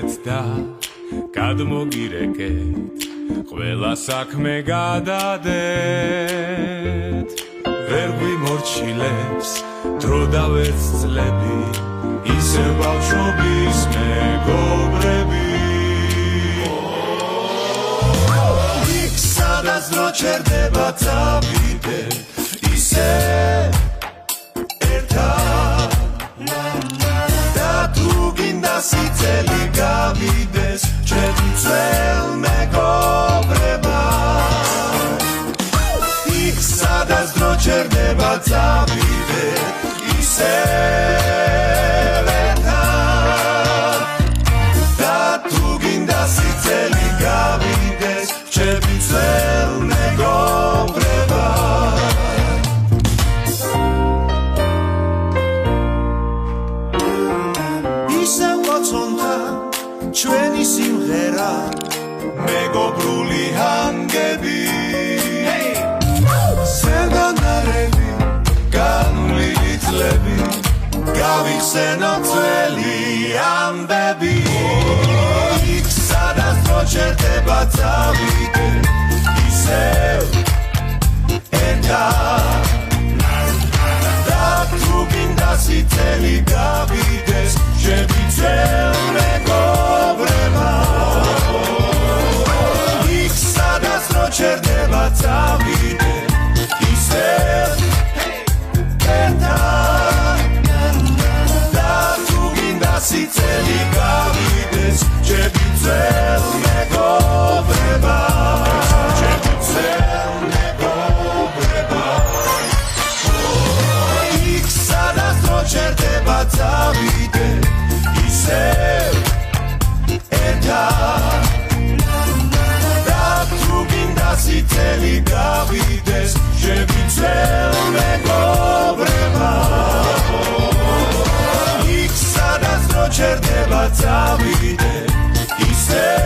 გადავიდეთ და გადმოგირეკეთ ყველა საქმე გადადეთ ვერ გვიმორჩილებს დრო და ვერც წლები ისევ ბავშვობის მეგობრები იქ სადაც დრო ჩერდება წავიდეთ ისე ერთად და თუ გინდა სიცელი გავიდეს ჩვენ ძველ მეგობრება იქ სადაც დრო ჩერდება წავიდეთ ისევ ერთად და თუ გინდა სიცელი გავიდეს ჩვენ ძველ მეგობრება ჩვენი სიმღერა მეგობრული ჰანგები სერგანარები განვლილი წლები გავიხსენო ძველი ამბები იქ სადაც დრო ჩერდება წავიდეთ ისევ ერთად და თუ გინდა სიცელი გავიდეს ჩემი ძველ მეგობრება იქ სადაც დრო ჩერდება წავიდეთ ისევ ერთად და თუ გინდა სიცელი გავიდეს ჩემი ძველ მეგობრება ჩემი ძველ მეგობრება იქ სადაც დრო ჩერდება წავიდეთ ისევ ერთად და თუ გინდა სიცელი გავიდეს ჩემი ძველ მეგობრება იქ სადაც დრო ჩერდება წავიდეთ ისევ